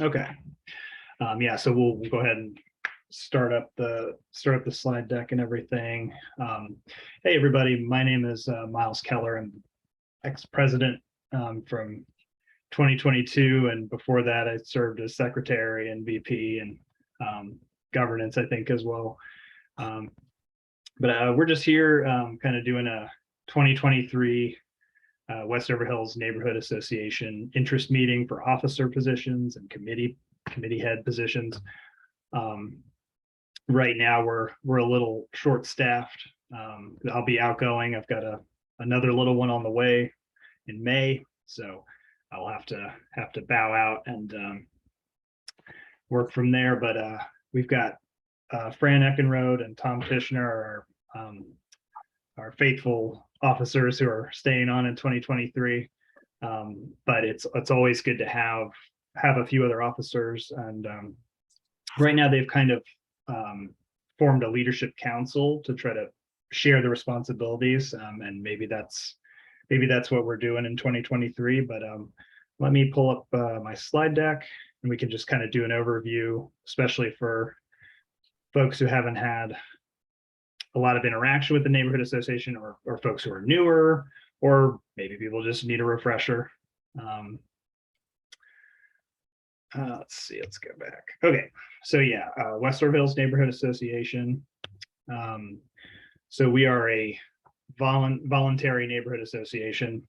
Okay. Yeah, so we'll go ahead and start up the slide deck and everything. Hey everybody, my name is Miles Keller. I'm ex-president from 2022, and before that I served as secretary and VP and governance, I think, as well. But we're just here kind of doing a 2023 Westover Hills Neighborhood Association interest meeting for officer positions and committee head positions. Right now we're a little short staffed. I'll be outgoing. I've got another little one on the way in May, so I'll have to bow out and work from there. But we've got Fran Eckenrode and Tom Tishner, our faithful officers who are staying on in 2023. But it's always good to have a few other officers, and right now they've kind of formed a leadership council to try to share the responsibilities, and maybe that's what we're doing in 2023. But let me pull up my slide deck and we can just kind of do an overview, especially for folks who haven't had a lot of interaction with the neighborhood association, or folks who are newer, or maybe people just need a refresher. Let's see, let's go back. Okay, so yeah, Westover Hills Neighborhood Association. So we are a voluntary neighborhood association.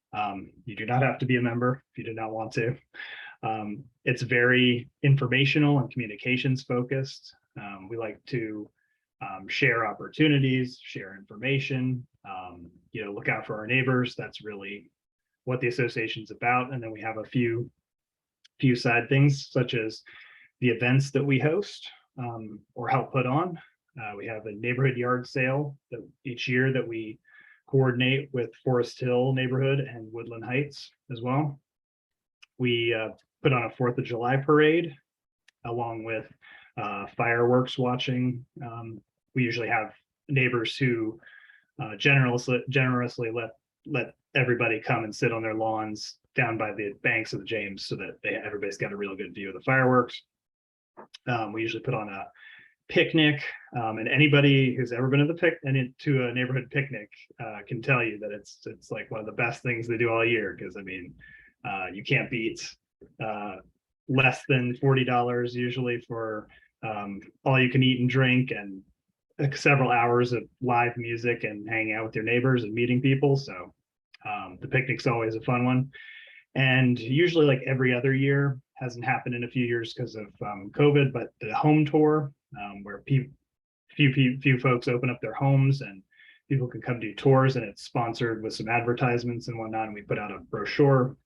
You do not have to be a member if you do not want to. It's very informational and communications focused. We like to share opportunities, share information, look out for our neighbors. That's really what the association's about. And then we have a few side things, such as the events that we host or help put on. We have a neighborhood yard sale that each year that we coordinate with Forest Hill neighborhood and Woodland Heights as well. We put on a 4th of July parade along with fireworks watching. We usually have neighbors who generously let everybody come and sit on their lawns down by the banks of the James, so that everybody's got a real good view of the fireworks. We usually put on a picnic, and anybody who's ever been to a neighborhood picnic can tell you that it's like one of the best things they do all year, because I mean, you can't beat less than $40 usually for all you can eat and drink, and several hours of live music and hanging out with your neighbors and meeting people. So the picnic's always a fun one. And usually, like every other year, hasn't happened in a few years because of COVID, but the home tour, where few folks open up their homes and people can come do tours, and it's sponsored with some advertisements and whatnot. And we put out a brochure,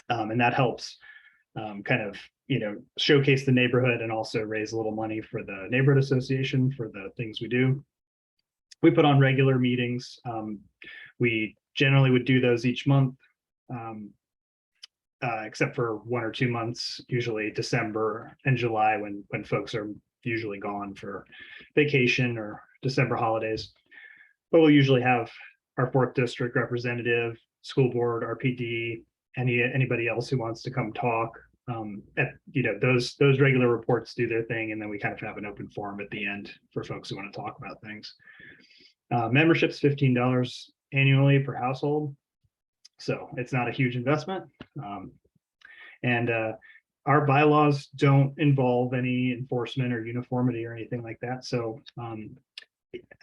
and that helps kind of showcase the neighborhood and also raise a little money for the neighborhood association for the things we do. We put on regular meetings. We generally would do those each month, except for 1 or 2 months, usually December and July, when folks are usually gone for vacation or December holidays. But we'll usually have our 4th district representative, school board, RPD, anybody else who wants to come talk. Those regular reports do their thing, and then we kind of have an open forum at the end for folks who want to talk about things. Membership's $15 annually per household, so it's not a huge investment. And our bylaws don't involve any enforcement or uniformity or anything like that. So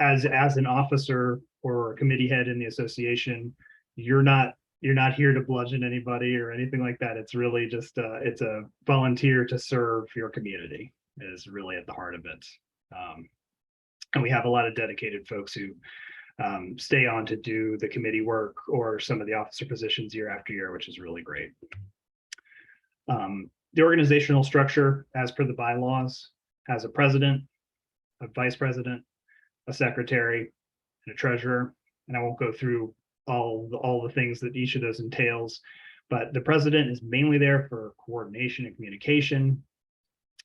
as an officer or a committee head in the association, you're not here to bludgeon anybody or anything like that. It's really just it's a volunteer to serve your community is really at the heart of it. And we have a lot of dedicated folks who stay on to do the committee work or some of the officer positions year after year, which is really great. The organizational structure, as per the bylaws, has a president, a vice president, a secretary, and a treasurer. And I won't go through all the things that each of those entails, but the president is mainly there for coordination and communication,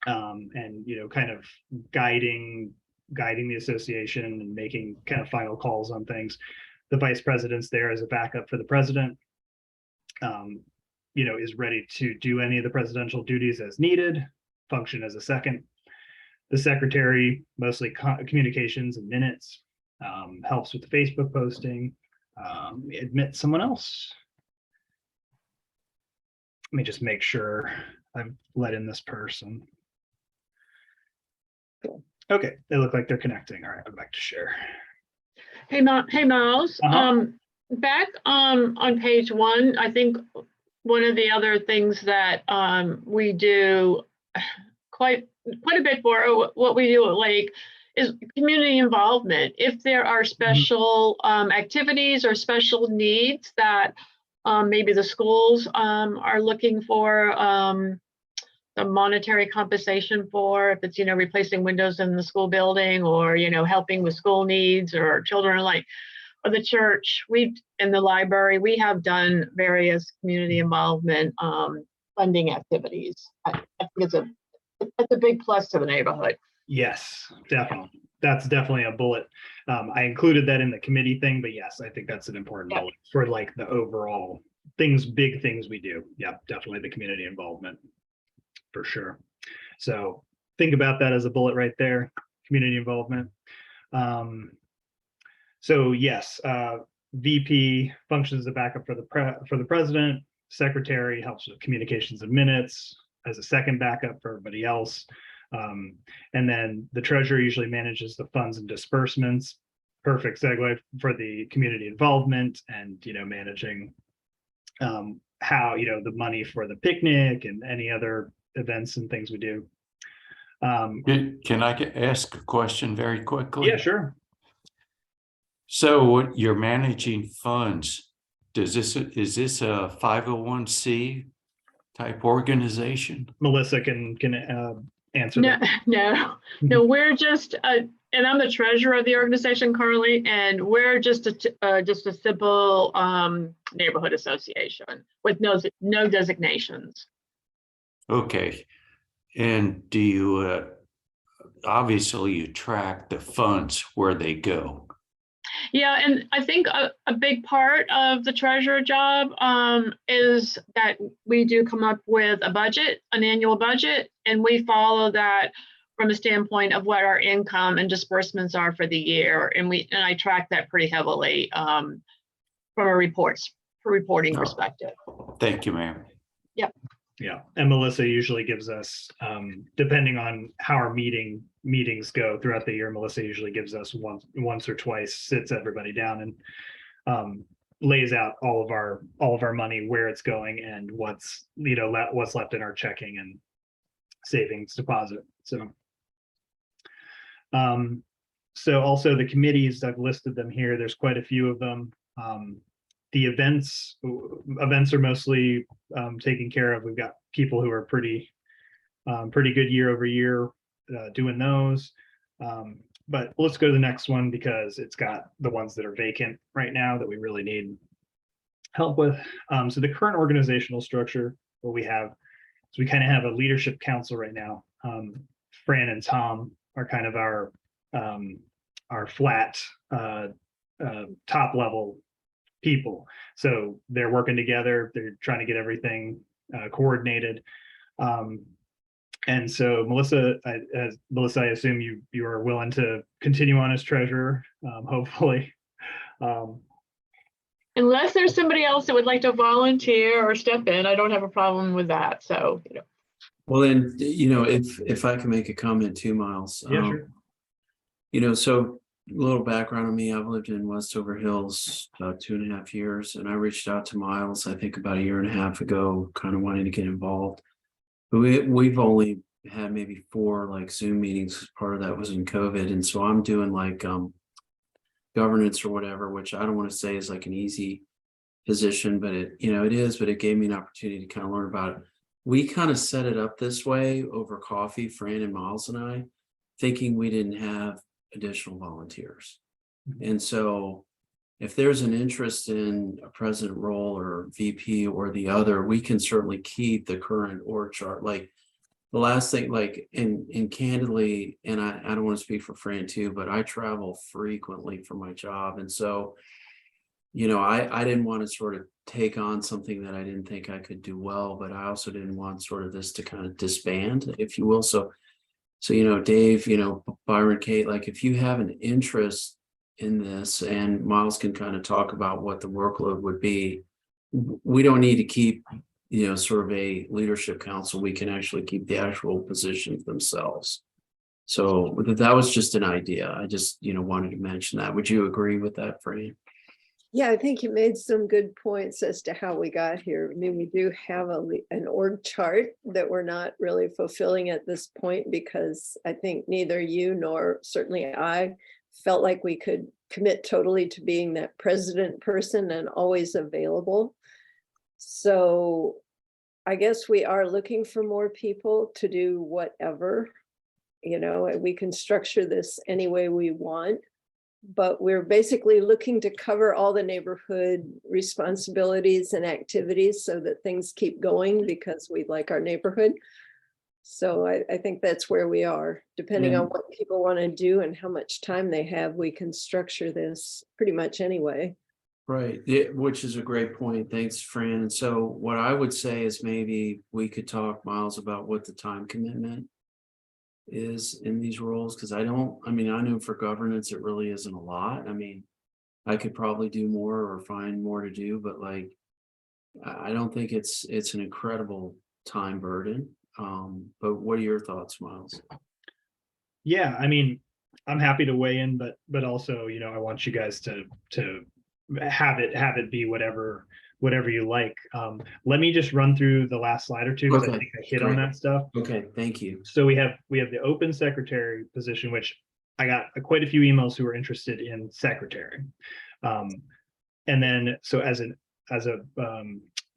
and kind of guiding the association and making kind of final calls on things. The vice president's there as a backup for the president. is ready to do any of the presidential duties as needed, function as a second. The secretary, mostly communications and minutes, helps with the Facebook posting. Admit someone else. Let me just make sure I've let in this person. Okay, they look like they're connecting. All right, I'm back to share. Hey, Miles. Back on page 1, I think one of the other things that we do quite a bit for what we do at Lake is community involvement. If there are special activities or special needs that maybe the schools are looking for a monetary compensation for, if it's, replacing windows in the school building, or, helping with school needs, or children like, or the church, in the library, we have done various community involvement funding activities. I think it's a big plus to the neighborhood. Yes, definitely. That's definitely a bullet. I included that in the committee thing, but yes, I think that's an important bullet for like the overall big things we do. Yeah, definitely the community involvement for sure. So think about that as a bullet right there, community involvement. So yes, VP functions as a backup for the president. Secretary helps with communications and minutes as a second backup for everybody else. And then the treasurer usually manages the funds and disbursements. Perfect segue for the community involvement and, managing how, the money for the picnic and any other events and things we do. Can I ask a question very quickly? Yeah, sure. So you're managing funds. Is this a 501c type organization? Melissa can answer that. No, we're just and I'm the treasurer of the organization currently, and we're just a simple neighborhood association with no designations. Okay. And do you obviously you track the funds where they go? Yeah, and I think a big part of the treasurer job is that we do come up with a budget, an annual budget, and we follow that from a standpoint of what our income and disbursements are for the year, and I track that pretty heavily from a reporting perspective. Thank you, ma'am. Yep. Yeah, and Melissa usually gives us, depending on how our meetings go throughout the year, Melissa usually gives us once or twice, sits everybody down and lays out all of our money, where it's going, and what's left in our checking and savings deposit. So also the committees, I've listed them here. There's quite a few of them. The events are mostly taken care of. We've got people who are pretty good year over year doing those. But let's go to the next one because it's got the ones that are vacant right now that we really need help with. So the current organizational structure, what we have is we kind of have a leadership council right now. Fran and Tom are kind of our flat top level people. So they're working together. They're trying to get everything coordinated. And so Melissa, I assume you are willing to continue on as treasurer, hopefully. Unless there's somebody else that would like to volunteer or step in, I don't have a problem with that. So, Well, then, if I can make a comment too, Miles. Yeah, sure. So a little background on me. I've lived in Westover Hills about 2.5 years, and I reached out to Miles, I think about 1.5 years ago, kind of wanting to get involved. But we've only had maybe 4 like Zoom meetings. Part of that was in COVID. And so I'm doing like governance or whatever, which I don't want to say is like an easy position, but it is, but it gave me an opportunity to kind of learn about it. We kind of set it up this way over coffee, Fran and Miles and I, thinking we didn't have additional volunteers. And so if there's an interest in a president role or VP or the other, we can certainly keep the current org chart. Like the last thing, like and candidly, and I don't want to speak for Fran too, but I travel frequently for my job. And so I didn't want to sort of take on something that I didn't think I could do well, but I also didn't want sort of this to kind of disband, if you will. So, Dave, Byron, Kate, like if you have an interest in this, and Miles can kind of talk about what the workload would be, we don't need to keep, sort of a leadership council. We can actually keep the actual positions themselves. So that was just an idea. I just, wanted to mention that. Would you agree with that, Fran? Yeah, I think you made some good points as to how we got here. I mean, we do have an org chart that we're not really fulfilling at this point, because I think neither you nor certainly I felt like we could commit totally to being that president person and always available. So I guess we are looking for more people to do whatever, we can structure this any way we want. But we're basically looking to cover all the neighborhood responsibilities and activities so that things keep going, because we like our neighborhood. So I think that's where we are. Depending on what people want to do and how much time they have, we can structure this pretty much anyway. Right, yeah, which is a great point. Thanks, Fran. And so what I would say is maybe we could talk, Miles, about what the time commitment is in these roles, because I know for governance it really isn't a lot. I could probably do more or find more to do, but like I don't think it's an incredible time burden. But what are your thoughts, Miles? Yeah, I'm happy to weigh in, but also, I want you guys to have it be whatever you like. Let me just run through the last slide or two, because I think I hit on that stuff. Okay, thank you. So we have the open secretary position, which I got quite a few emails who were interested in secretary. And then so as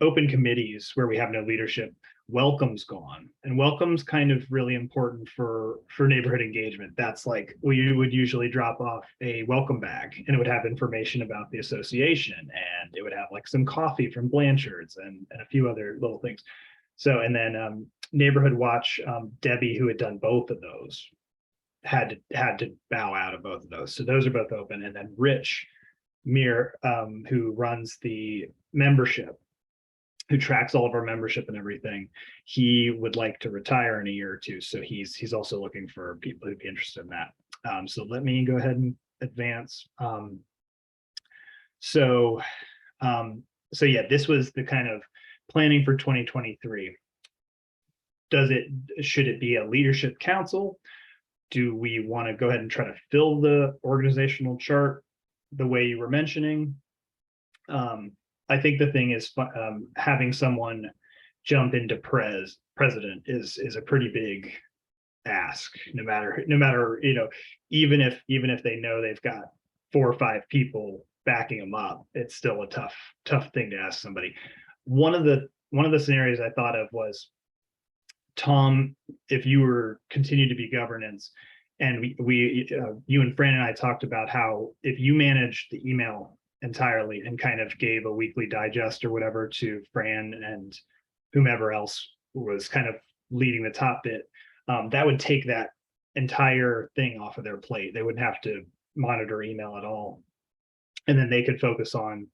open committees where we have no leadership, welcome's gone, and welcome's kind of really important for neighborhood engagement. That's like, we would usually drop off a welcome bag, and it would have information about the association, and it would have like some coffee from Blanchard's and a few other little things. So, and then neighborhood watch, Debbie, who had done both of those, had to bow out of both of those. So those are both open. And then Rich Meir, who runs the membership, who tracks all of our membership and everything, he would like to retire in a year or two. So he's also looking for people who'd be interested in that. So let me go ahead and advance. So yeah, this was the kind of planning for 2023. Should it be a leadership council? Do we want to go ahead and try to fill the organizational chart the way you were mentioning? I think the thing is, having someone jump into president is a pretty big ask. No matter even if they know they've got 4 or 5 people backing them up, it's still a tough thing to ask somebody. One of the scenarios I thought of was, Tom, if you were continued to be governance, and you and Fran and I talked about how if you managed the email entirely and kind of gave a weekly digest or whatever to Fran and whomever else was kind of leading the top bit, that would take that entire thing off of their plate. They wouldn't have to monitor email at all. And then they could focus on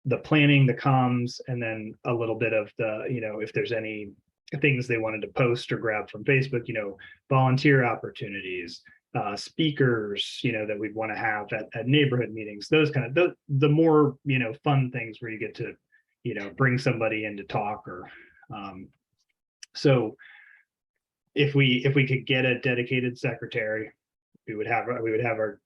the planning, the comms, and then a little bit of the, if there's any things they wanted to post or grab from Facebook, volunteer opportunities, speakers, that we'd want to have at neighborhood meetings, those kind of the more, fun things where you get to, bring somebody in to talk or, so if we could get a dedicated secretary, we would have our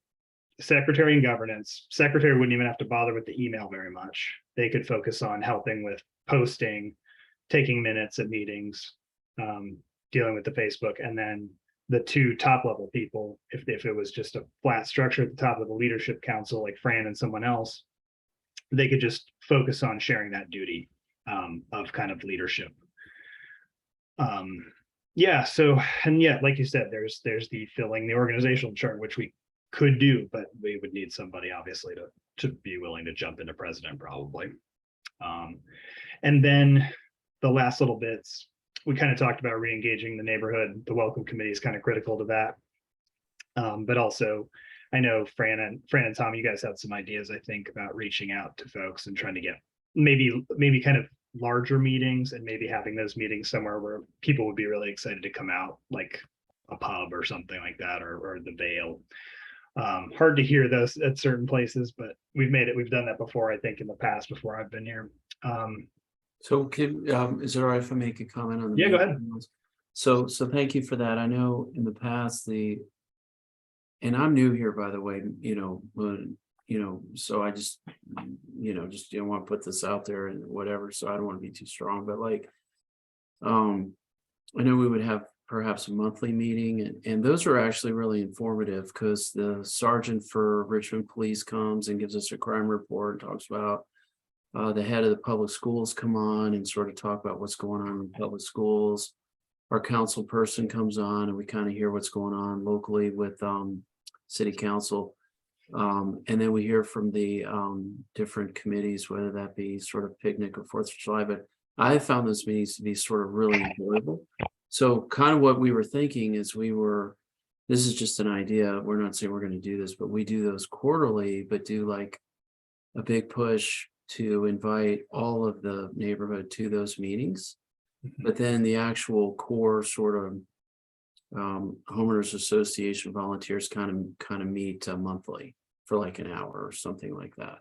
secretary and governance. Secretary wouldn't even have to bother with the email very much. They could focus on helping with posting, taking minutes at meetings, dealing with the Facebook, and then the 2 top level people, if it was just a flat structure at the top of the leadership council, like Fran and someone else, they could just focus on sharing that duty of kind of leadership. Yeah, so, and yeah, like you said, there's the filling the organizational chart, which we could do, but we would need somebody obviously to be willing to jump into president probably. And then the last little bits, we kind of talked about re-engaging the neighborhood. The welcome committee is kind of critical to that. But also, I know Fran and Tom, you guys had some ideas, I think, about reaching out to folks and trying to get maybe kind of larger meetings, and maybe having those meetings somewhere where people would be really excited to come out, like a pub or something like that, or the Vale. Hard to hear those at certain places, but we've done that before, I think, in the past before I've been here. So is it all right if I make a comment on the? Yeah, go ahead. So thank you for that. I know in the past and I'm new here, by the way, so I just didn't want to put this out there and whatever, so I don't want to be too strong, but like, I know we would have perhaps a monthly meeting, and those are actually really informative, because the sergeant for Richmond Police comes and gives us a crime report, talks about the head of the public schools come on and sort of talk about what's going on in public schools. Our council person comes on and we kind of hear what's going on locally with city council. And then we hear from the different committees, whether that be sort of picnic or 4th of July. But I found those meetings to be sort of really enjoyable. So kind of what we were thinking is this is just an idea. We're not saying we're going to do this, but we do those quarterly, but do like a big push to invite all of the neighborhood to those meetings. But then the actual core sort of homeowners association volunteers kind of meet monthly for like an hour or something like that.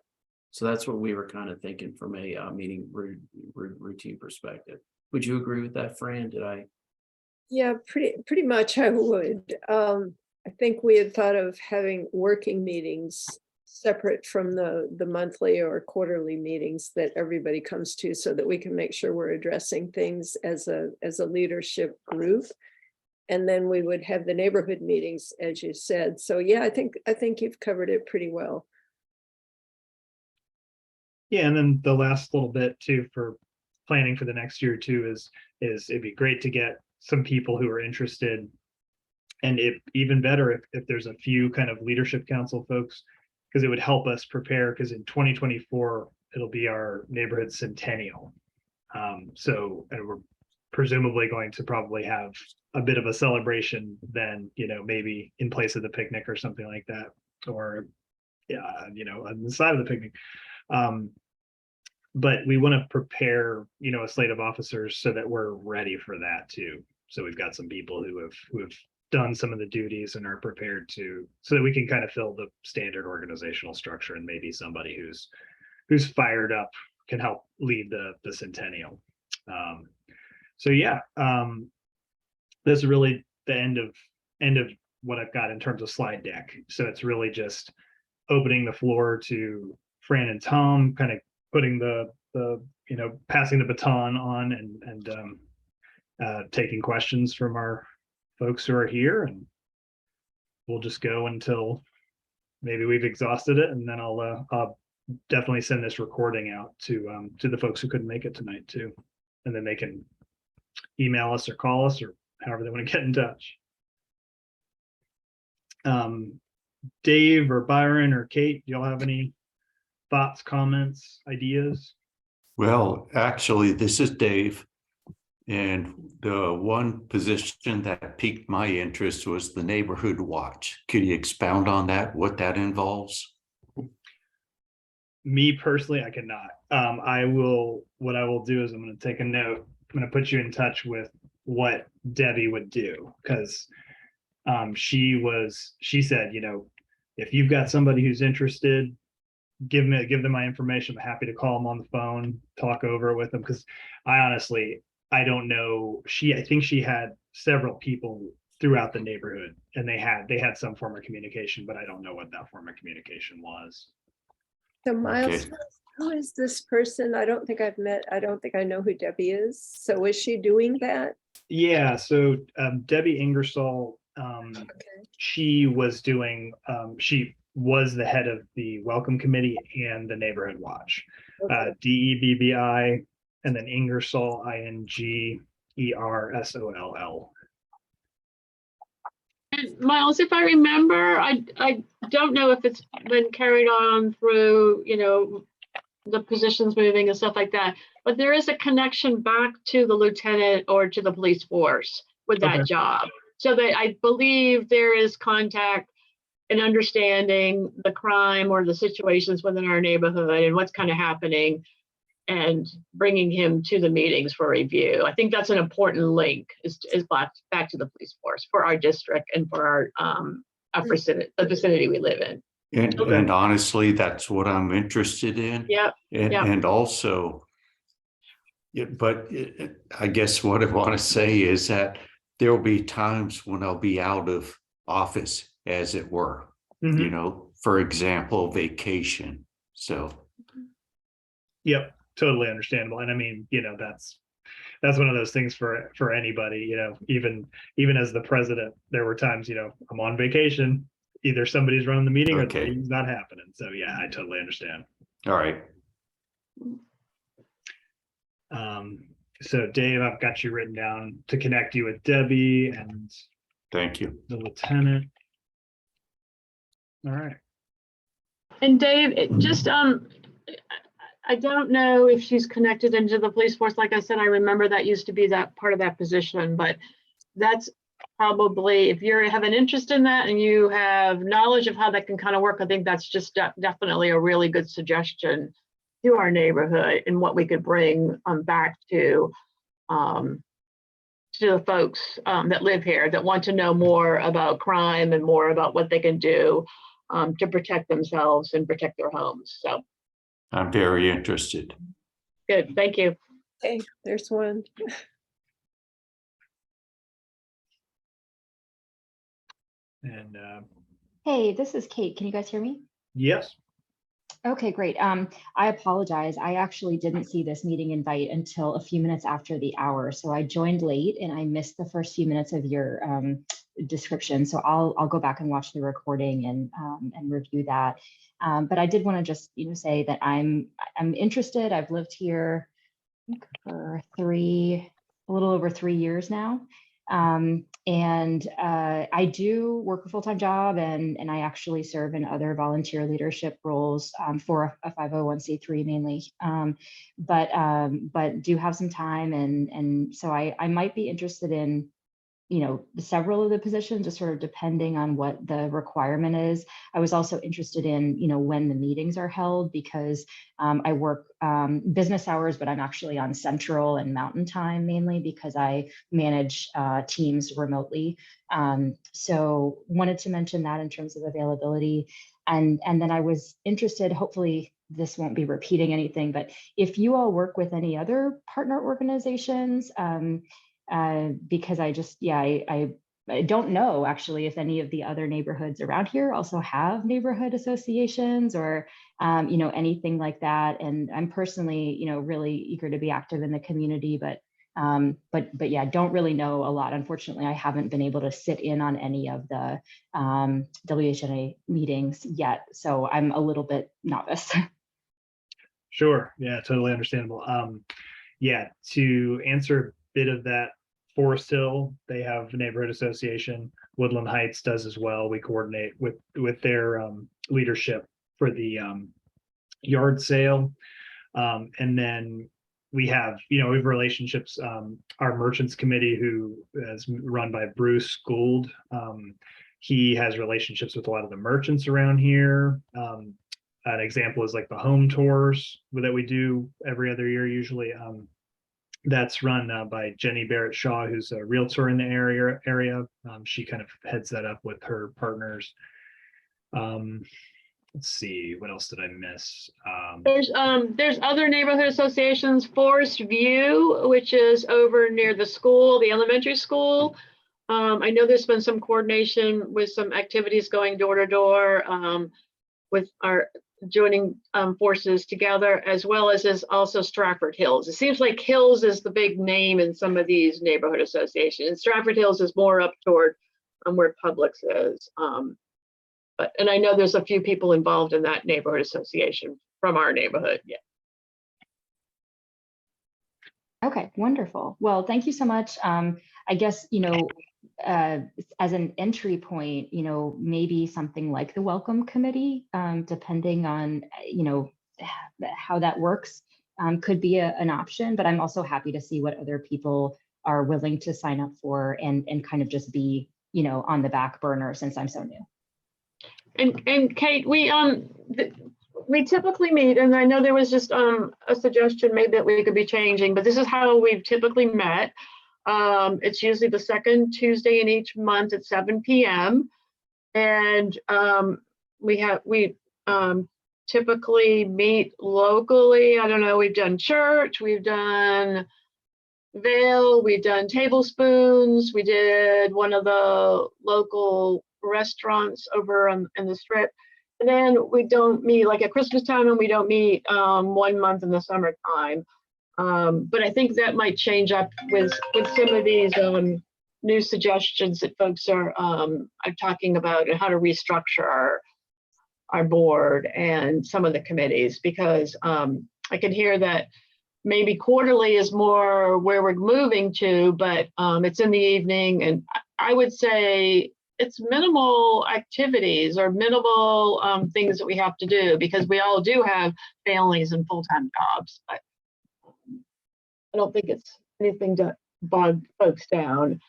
So that's what we were kind of thinking from a meeting routine perspective. Would you agree with that, Fran? Did I? Yeah, pretty much I would. I think we had thought of having working meetings separate from the monthly or quarterly meetings that everybody comes to, so that we can make sure we're addressing things as a leadership group. And then we would have the neighborhood meetings, as you said. So yeah, I think you've covered it pretty well. Yeah, and then the last little bit too for planning for the next year too is it'd be great to get some people who are interested, and even better if there's a few kind of leadership council folks, because it would help us prepare, because in 2024 it'll be our neighborhood centennial. So, and we're presumably going to probably have a bit of a celebration then, maybe in place of the picnic or something like that, or on the side of the picnic. But we want to prepare, a slate of officers so that we're ready for that too. So we've got some people who have done some of the duties and are prepared to, so that we can kind of fill the standard organizational structure, and maybe somebody who's fired up can help lead the centennial. So yeah, this is really the end of what I've got in terms of slide deck. So it's really just opening the floor to Fran and Tom, kind of putting the passing the baton on, and taking questions from our folks who are here, and we'll just go until maybe we've exhausted it, and then I'll definitely send this recording out to the folks who couldn't make it tonight too, and then they can email us or call us or however they want to get in touch. Dave or Byron or Kate, do y'all have any thoughts, comments, ideas? Well, actually, this is Dave. And the one position that piqued my interest was the neighborhood watch. Could you expound on that, what that involves? Me personally, I cannot. What I will do is I'm going to take a note. I'm going to put you in touch with what Debbie would do, because she said, if you've got somebody who's interested, give them my information. I'm happy to call them on the phone, talk over it with them, because I don't know. I think she had several people throughout the neighborhood, and they had some form of communication, but I don't know what that form of communication was. So Miles, who is this person? I don't think I've met. I don't think I know who Debbie is. So is she doing that? Yeah. So Debbie Ingersoll, she was doing. She was the head of the Welcome Committee and the Neighborhood Watch. Okay. DEBBI. And then Ingersoll, INGERSOLL. And Miles, if I remember, I don't know if it's been carried on through, the positions moving and stuff like that, but there is a connection back to the lieutenant or to the police force with that job. So that I believe there is contact and understanding the crime or the situations within our neighborhood and what's kind of happening, and bringing him to the meetings for review. I think that's an important link is back to the police force for our district and for our vicinity, the vicinity we live in. And honestly, that's what I'm interested in. Yeah. And also, but I guess what I want to say is that there'll be times when I'll be out of office, as it were, you know, for example, vacation. So. Yep, totally understandable. And I mean, you know, that's one of those things for anybody, you know, even as the president, there were times, you know, I'm on vacation, either somebody's running the meeting or the meeting's not happening. So yeah, I totally understand. All right. So Dave, I've got you written down to connect you with Debbie and thank you, the lieutenant. All right. And Dave, just I don't know if she's connected into the police force. Like I said, I remember that used to be that part of that position, but that's probably, if you have an interest in that and you have knowledge of how that can kind of work, I think that's just definitely a really good suggestion to our neighborhood and what we could bring back to the folks that live here that want to know more about crime and more about what they can do to protect themselves and protect their homes. So I'm very interested. good, thank you. Okay, there's one. And Hey, this is Kate. Can you guys hear me? yes. Okay, great. I apologize. I actually didn't see this meeting invite until a few minutes after the hour. So I joined late and I missed the first few minutes of your description. So I'll go back and watch the recording and review that. But I did want to just, you know, say that I'm interested. I've lived here for a little over 3 years now. And I do work a full-time job and I actually serve in other volunteer leadership roles for a 501c3 mainly, but do have some time and so I might be interested in, you know, several of the positions, just sort of depending on what the requirement is. I was also interested in, you know, when the meetings are held because I work business hours, but I'm actually on Central and Mountain Time mainly because I manage teams remotely. So wanted to mention that in terms of availability. And then I was interested, hopefully this won't be repeating anything, but if you all work with any other partner organizations, because I just, I don't know actually if any of the other neighborhoods around here also have neighborhood associations or, you know, anything like that. And I'm personally, you know, really eager to be active in the community, but yeah, don't really know a lot. Unfortunately, I haven't been able to sit in on any of the WHNA meetings yet. So I'm a little bit novice. Sure. Yeah, totally understandable. Yeah, to answer a bit of that, Forest Hill, they have a neighborhood association. Woodland Heights does as well. We coordinate with their leadership for the yard sale. And then we have, you know, we have relationships. Our merchants committee, who is run by Bruce Gould, he has relationships with a lot of the merchants around here. An example is like the home tours that we do every other year, usually. That's run by Jenny Barrett Shaw, who's a realtor in the area. She kind of heads that up with her partners. Let's see, what else did I miss? There's other neighborhood associations, Forest View, which is over near the school, the elementary school. I know there's been some coordination with some activities going door to door with our joining forces together, as well as is also Stratford Hills. It seems like Hills is the big name in some of these neighborhood associations. And Stratford Hills is more up toward where Publix is. And I know there's a few people involved in that neighborhood association from our neighborhood. Yeah. Okay, wonderful. Well, thank you so much. I guess, you know, as an entry point, you know, maybe something like the welcome committee, depending on, you know, how that works, could be an option, but I'm also happy to see what other people are willing to sign up for and kind of just be, you know, on the back burner since I'm so new. And Kate, we typically meet, and I know there was just a suggestion maybe that we could be changing, but this is how we've typically met. It's usually the second Tuesday in each month at 7 p.m. And we typically meet locally. I don't know, we've done church, we've done Vale, we've done Tablespoons, we did one of the local restaurants over in the strip. And then we don't meet like at Christmas time, and we don't meet 1 month in the summertime. But I think that might change up with some of these new suggestions that folks are talking about, and how to restructure our board and some of the committees, because I can hear that maybe quarterly is more where we're moving to, but it's in the evening, and I would say it's minimal activities or minimal things that we have to do, because we all do have families and full-time jobs. But I don't think it's anything to bog folks down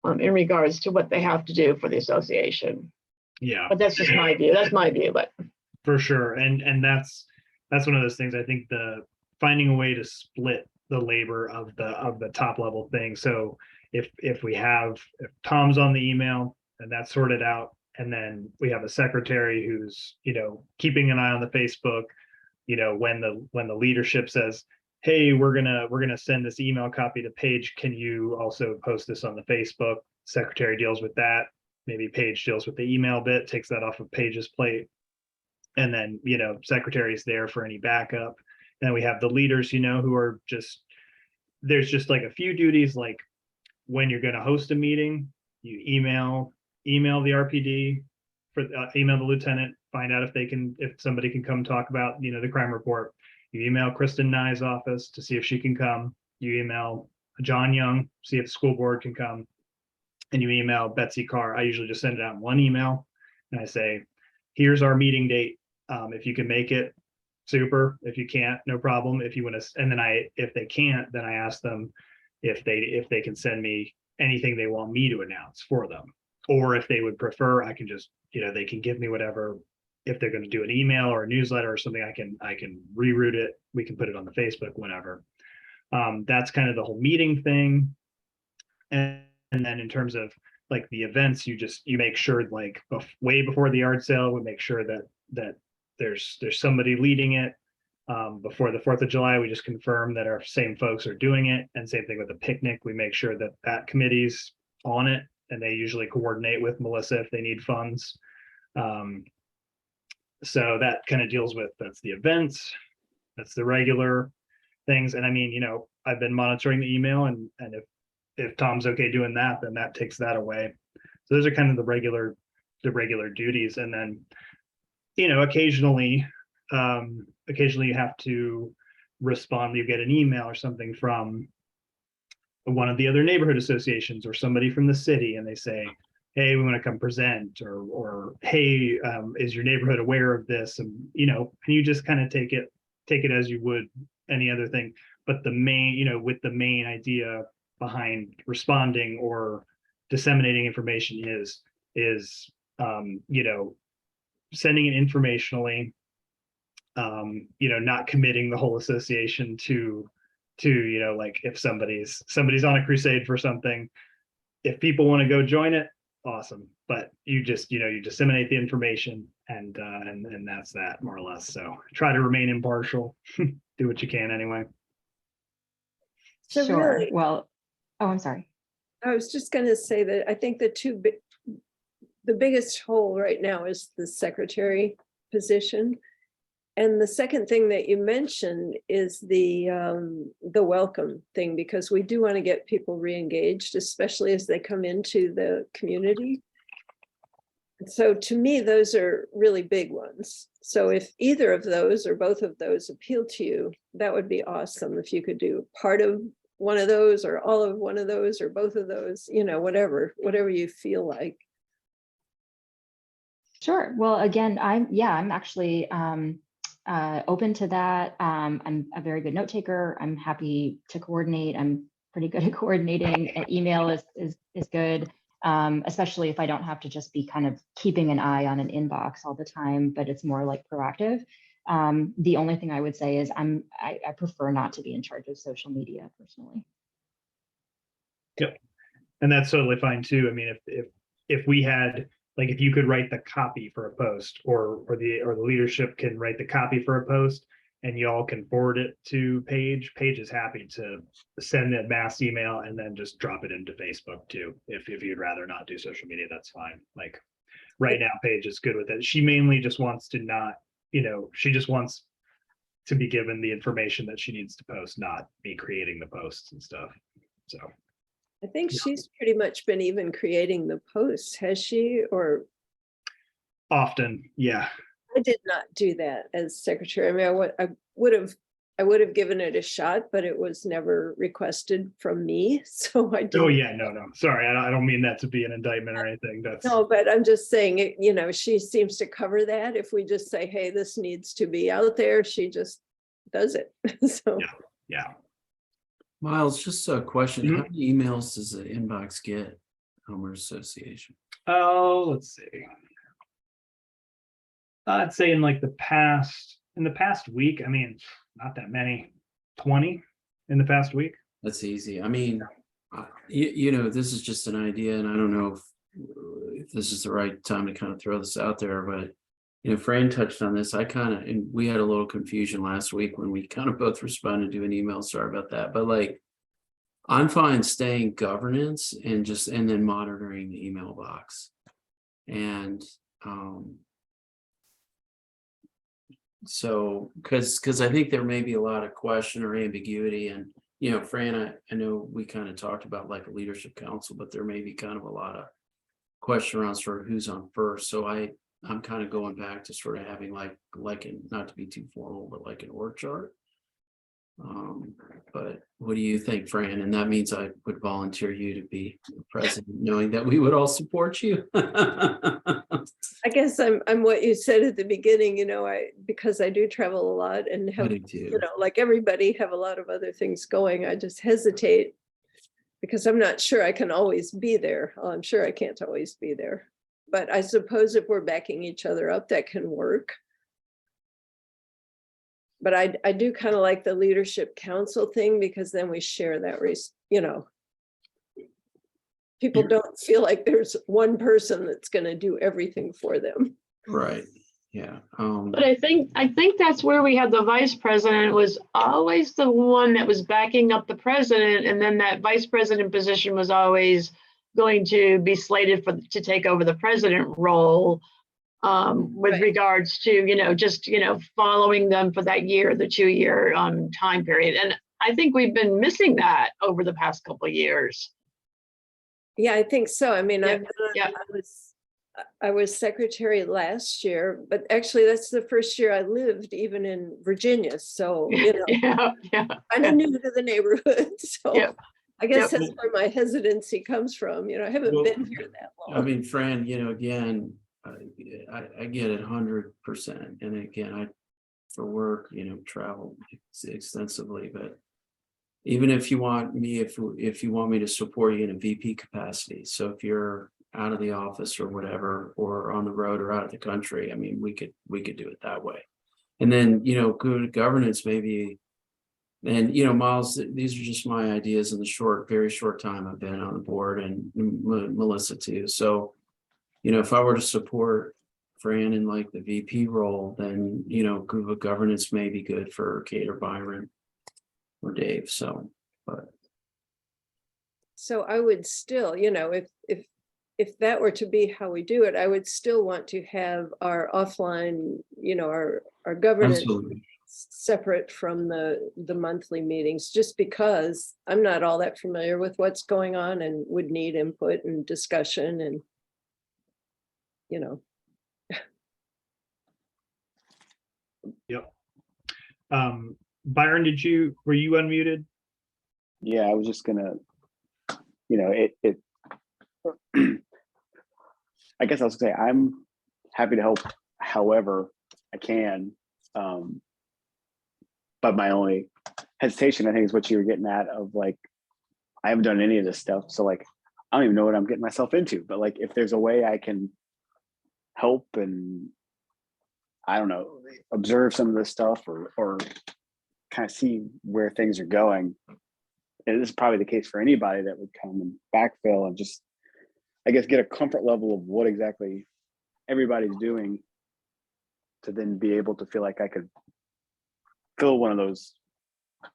in regards to what they have to do for the association. Yeah, But that's just my view. That's my view, but for sure. And that's one of those things. I think finding a way to split the labor of the top level thing. So if Tom's on the email and that's sorted out, and then we have a secretary who's, keeping an eye on the Facebook, when the leadership says, hey, we're gonna send this email copy to Paige, can you also post this on the Facebook? Secretary deals with that. Maybe Paige deals with the email bit, takes that off of Paige's plate. And then, secretary's there for any backup. And we have the leaders, who are there's just like a few duties, like when you're going to host a meeting, you email the RPD, email the lieutenant, find out if somebody can come talk about, the crime report. You email Kristen Nye's office to see if she can come. You email John Young, see if the school board can come. And you email Betsy Carr. I usually just send it out in one email, and I say, here's our meeting date. If you can make it, super. If you can't, no problem. If you want to, and then if they can't, then I ask them if they can send me anything they want me to announce for them, or if they would prefer, I can just, they can give me whatever. If they're going to do an email or a newsletter or something, I can reroute it. We can put it on the Facebook, whatever. That's kind of the whole meeting thing. And then in terms of like the events, you make sure, like way before the yard sale, we make sure that there's somebody leading it. Before the 4th of July, we just confirm that our same folks are doing it. And same thing with the picnic, we make sure that committee's on it, and they usually coordinate with Melissa if they need funds. So that kind of deals with, that's the events, that's the regular things. And I mean, I've been monitoring the email, and if Tom's okay doing that, then that takes that away. So those are kind of the regular duties. And then, occasionally you have to respond. You get an email or something from one of the other neighborhood associations or somebody from the city, and they say, hey, we want to come present, or hey, is your neighborhood aware of this? And, and you just kind of take it as you would any other thing. But the main, with the main idea behind responding or disseminating information is sending it informationally, not committing the whole association to like if somebody's on a crusade for something, if people want to go join it, awesome. But you just, you disseminate the information, and that's that, more or less. So try to remain impartial, do what you can anyway. So Sure. really, Well, oh, I'm sorry. I was just going to say that I think the biggest hole right now is the secretary position. And the second thing that you mentioned is the welcome thing, because we do want to get people re-engaged, especially as they come into the community. So to me, those are really big ones. So if either of those or both of those appeal to you, that would be awesome. If you could do part of one of those or all of one of those or both of those, whatever you feel like. Sure. Well, again, I'm actually open to that. I'm a very good note taker. I'm happy to coordinate. I'm pretty good at coordinating. Email is good. especially if I don't have to just be kind of keeping an eye on an inbox all the time, but it's more like proactive. The only thing I would say is I prefer not to be in charge of social media personally. Yep. And that's totally fine too. I mean, if we had, like, if you could write the copy for a post, or the leadership can write the copy for a post, and y'all can forward it to Paige. Paige is happy to send a mass email and then just drop it into Facebook too. If you'd rather not do social media, that's fine. Like right now, Paige is good with it. She mainly just wants to not, she just wants to be given the information that she needs to post, not me creating the posts and stuff. So I think she's pretty much been even creating the posts, has she? Or often, yeah. I did not do that as secretary. I mean, I would have given it a shot, but it was never requested from me. So I didn't. Oh yeah, no. Sorry, I don't mean that to be an indictment or anything. That's No, but I'm just saying, she seems to cover that. If we just say, hey, this needs to be out there, she just does it. So yeah. Miles, just a question. Mhm. How many emails does the inbox get, Homeowners Association? Oh, let's see. I'd say in the past week, I mean, not that many, 20 in the past week. That's easy. I mean, this is just an idea, and I don't know if this is the right time to kind of throw this out there, but Fran touched on this. And we had a little confusion last week when we kind of both responded to an email. Sorry about that. But I'm fine staying governance and then monitoring the email box. And so because I think there may be a lot of question or ambiguity, and Fran, I know we kind of talked about like a leadership council, but there may be kind of a lot of question around sort of who's on first. So I'm kind of going back to sort of having like not to be too formal, but like an org chart. But what do you think, Fran? And that means I would volunteer you to be president, knowing that we would all support you. I guess I'm what you said at the beginning, because I do travel a lot and have, like everybody, have a lot of other things going. I just hesitate because I'm not sure I can always be there. Well, I'm sure I can't always be there. But I suppose if we're backing each other up, that can work. But I do kind of like the leadership council thing, because then we share that, people don't feel like there's one person that's going to do everything for them. Right. Yeah. But I think that's where we had the vice president was always the one that was backing up the president. And then that vice president position was always going to be slated to take over the president role. With Right. regards to, following them for that year, the 2-year time period. And I think we've been missing that over the past couple of years. Yeah, I think so. I mean, Yeah. I was secretary last year, but actually that's the first year I lived even in Virginia. So, Yeah. kind of new to the neighborhood. So Yeah. I guess Yep. that's where my hesitancy comes from. I haven't been here that long. I mean, Fran, again, I get it 100%. And again, for work, travel extensively, but even if you want me, if you want me to support you in a VP capacity. So if you're out of the office or whatever, or on the road or out of the country, I mean, we could do it that way. And then, good governance maybe. And, Miles, these are just my ideas in the very short time I've been on the board, and Melissa too. So, if I were to support Fran in like the VP role, then, group of governance may be good for Kate or Byron or Dave. So I would still, if that were to be how we do it, I would still want to have our offline, our governance absolutely. separate from the monthly meetings, just because I'm not all that familiar with what's going on and would need input and discussion and, Yep. Byron, were you unmuted? Yeah, I was just gonna, I guess I was gonna say I'm happy to help however I can. But my only hesitation, I think, is what you were getting at of like, I haven't done any of this stuff. So like, I don't even know what I'm getting myself into, but like, if there's a way I can help and, I don't know, observe some of this stuff or kind of see where things are going. And this is probably the case for anybody that would come and backfill and just, I guess, get a comfort level of what exactly everybody's doing to then be able to feel like I could fill one of those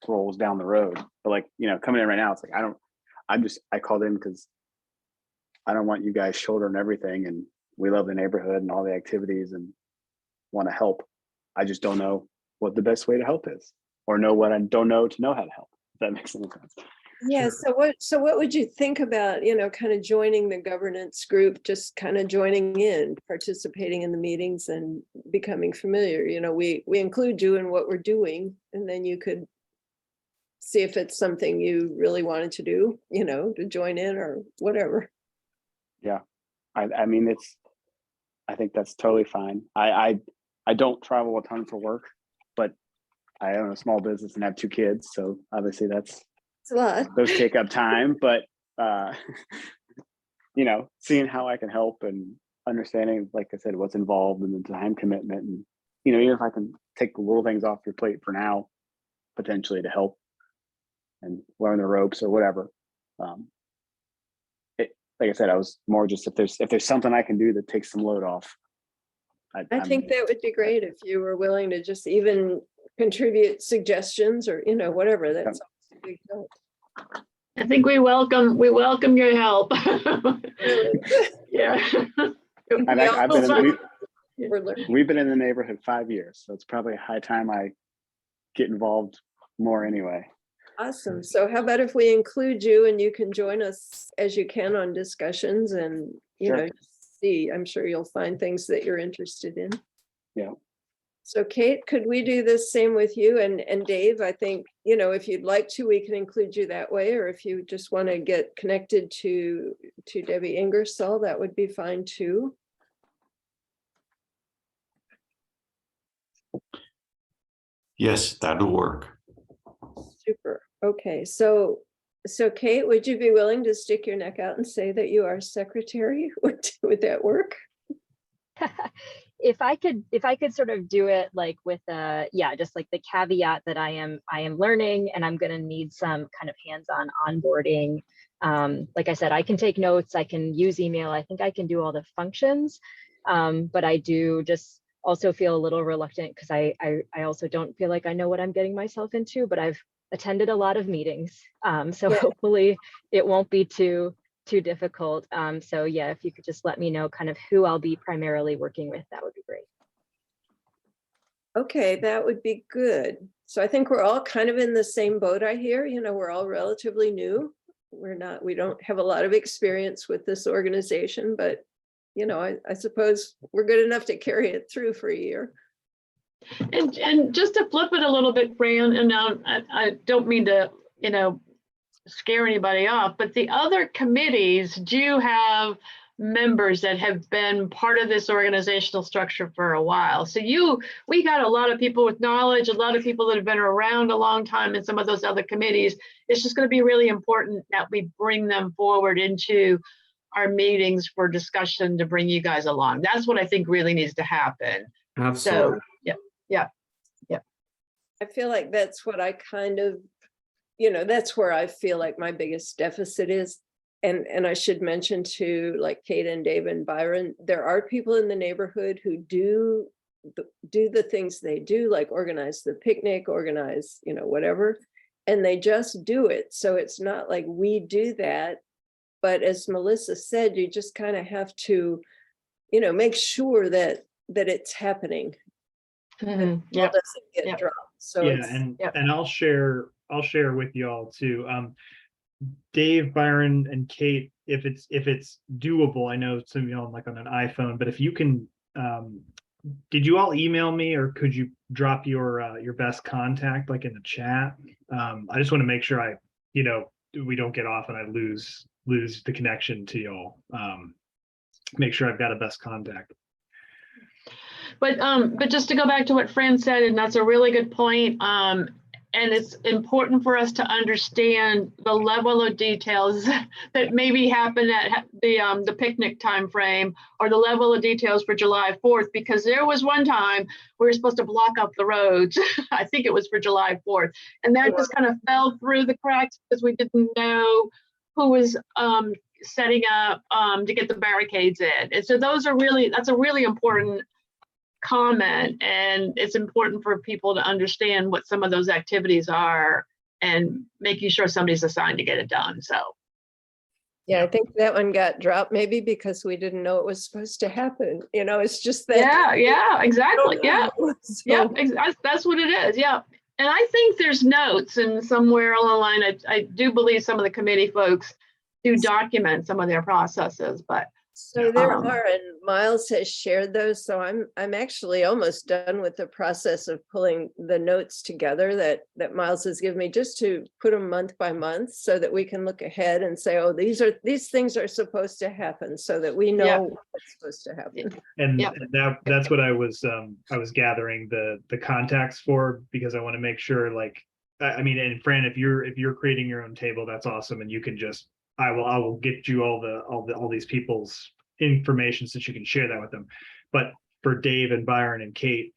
roles down the road. But like, you know, coming in right now, it's like, I called in because I don't want you guys shouldering everything, and we love the neighborhood and all the activities and want to help. I just don't know what the best way to help is, or know what I don't know to know how to help. If that makes any sense. Yeah, so what would you think about, you know, kind of joining the governance group, just kind of joining in, participating in the meetings and becoming familiar? You know, we include you in what we're doing, and then you could see if it's something you really wanted to do, you know, to join in or whatever. Yeah. I mean, I think that's totally fine. I don't travel a ton for work, but I own a small business and have 2 kids. So obviously It's a lot. those take up time, but you know, seeing how I can help and understanding, like I said, what's involved in the time commitment, and, you know, even if I can take the little things off your plate for now, potentially to help and learn the ropes or whatever. Like I said, I was more just, if there's something I can do that takes some load off. I think that would be great if you were willing to just even contribute suggestions or, you know, whatever. That's a big help. I think we welcome your help. Really. Yeah. We've been in the neighborhood 5 years, so it's probably high time I get involved more anyway. Awesome. So how about if we include you and you can join us as you can on discussions and, you Sure. know, see, I'm sure you'll find things that you're interested in. Yeah. So Kate, could we do the same with you? And Dave, I think, you know, if you'd like to, we can include you that way, or if you just want to get connected to Debbie Ingersoll, that would be fine too. Yes, that'll work. Super. Okay. So Kate, would you be willing to stick your neck out and say that you are secretary? Would that work? If I could sort of do it like with just like the caveat that I am learning and I'm going to need some kind of hands-on onboarding. Like I said, I can take notes, I can use email, I think I can do all the functions, but I do just also feel a little reluctant because I also don't feel like I know what I'm getting myself into, but I've attended a lot of meetings, so yeah. Hopefully it won't be too difficult. So yeah, if you could just let me know kind of who I'll be primarily working with, that would be great. Okay, that would be good. So I think we're all kind of in the same boat, I hear. You know, we're all relatively new. We don't have a lot of experience with this organization, but, you know, I suppose we're good enough to carry it through for a year. And just to flip it a little bit, Fran, and I don't mean to, you know, scare anybody off, but the other committees do have members that have been part of this organizational structure for a while. So we got a lot of people with knowledge, a lot of people that have been around a long time in some of those other committees. It's just going to be really important that we bring them forward into our meetings for discussion to bring you guys along. That's what I think really needs to happen. Absolutely. So, yeah. I feel like that's what I kind of, you know, that's where I feel like my biggest deficit is. And I should mention to like Kate and Dave and Byron, there are people in the neighborhood who do the things they do, like organize the picnic, organize, you know, whatever, and they just do it. So it's not like we do that. But as Melissa said, you just kind of have to, you know, make sure that it's happening. Mm-hmm. Yeah, doesn't get dropped. So yeah, and I'll share with y'all too. Dave, Byron, and Kate, if it's doable, I know some of y'all like on an iPhone, but if you can, did you all email me, or could you drop your best contact like in the chat? I just want to make sure we don't get off and I lose the connection to y'all. Make sure I've got a best contact. But just to go back to what Fran said, and that's a really good point. and it's important for us to understand the level of details that maybe happen at the picnic time frame, or the level of details for July 4th, because there was one time we were supposed to block up the roads. I think it was for July 4th, and that just kind of fell through the cracks because we didn't know who was setting up to get the barricades in. And so that's a really important comment, and it's important for people to understand what some of those activities are and making sure somebody's assigned to get it done. So Yeah, I think that one got dropped maybe because we didn't know it was supposed to happen. You know, it's just that. yeah, exactly. Yeah. So- Yeah, that's what it is. Yeah. And I think there's notes, and somewhere along the line, I do believe some of the committee folks do document some of their processes, but So there Um, are, and Miles has shared those, so I'm actually almost done with the process of pulling the notes together that Miles has given me, just to put them month by month so that we can look ahead and say, oh, these things are supposed to happen, so that we know Yeah. what's supposed to happen. And Yep. that's what I was gathering the contacts for, because I want to make sure, like, I mean, and Fran, if you're creating your own table, that's awesome, and you can just, I will get you all these people's information so that you can share that with them. But for Dave and Byron and Kate,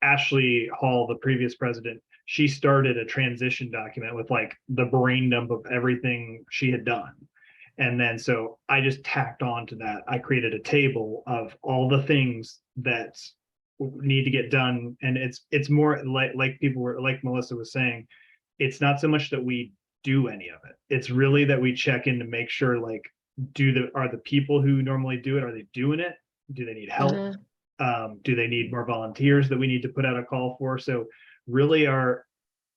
Ashley Hall, the previous president, she started a transition document with like the brain dump of everything she had done. And then so I just tacked on to that. I created a table of all the things that need to get done. And it's more like people were, like Melissa was saying, it's not so much that we do any of it. It's really that we check in to make sure, like, are the people who normally do it, are they doing it? Do they need help? Do they need more volunteers that we need to put out a call for? So really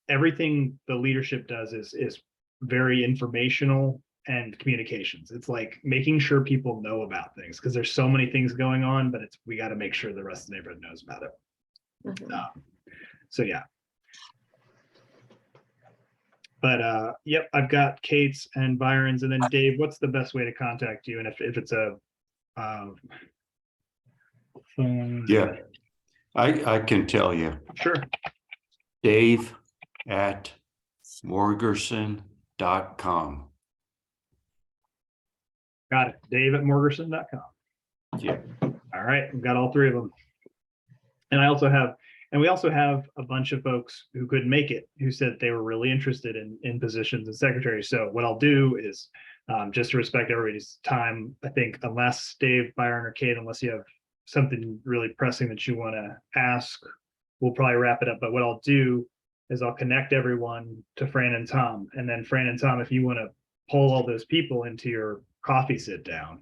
everything the leadership does is very informational and communications. It's like making sure people know about things, because there's so many things going on, but we got to make sure the rest of the neighborhood knows about it. So yeah. But yep, I've got Kate's and Byron's, and then Dave, what's the best way to contact you? And if it's a phone. Yeah, I can tell you, Sure. Dave at morgerson.com. Got it. Dave at morgerson.com. Yeah. All right, we've got all three of them. And we also have a bunch of folks who couldn't make it, who said they were really interested in positions as secretaries. So what I'll do is, just to respect everybody's time, I think, unless Dave, Byron, or Kate, unless you have something really pressing that you want to ask, we'll probably wrap it up. But what I'll do is I'll connect everyone to Fran and Tom. And then Fran and Tom, if you want to pull all those people into your coffee sit down,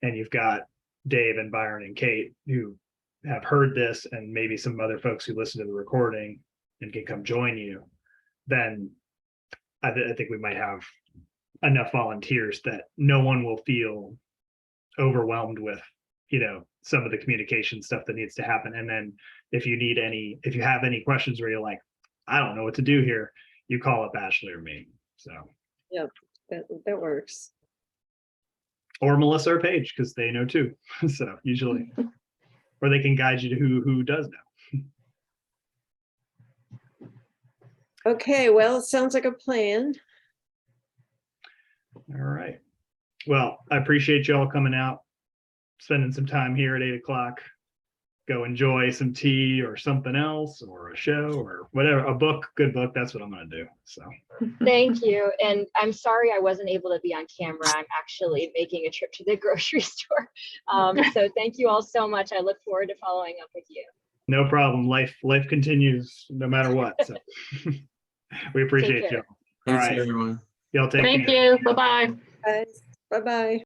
and you've got Dave and Byron and Kate who have heard this, and maybe some other folks who listen to the recording and can come join you, then I think we might have enough volunteers that no one will feel overwhelmed with, some of the communication stuff that needs to happen. And then if you have any questions where you're like, I don't know what to do here, you call up Ashley or me. So Yep, that works. or Melissa or Paige, because they know too. So usually, or they can guide you to who does know. Okay, well, it sounds like a plan. All right. Well, I appreciate you all coming out, spending some time here at 8 o'clock. Go enjoy some tea or something else, or a show or whatever, a book, good book. That's what I'm going to do. So Thank you. And I'm sorry I wasn't able to be on camera. I'm actually making a trip to the grocery store. So thank you all so much. I look forward to following up with you. no problem. Life continues no matter what. So we appreciate you. All Thanks, right. everyone. Y'all take thank care. you. Bye-bye. Guys, bye-bye.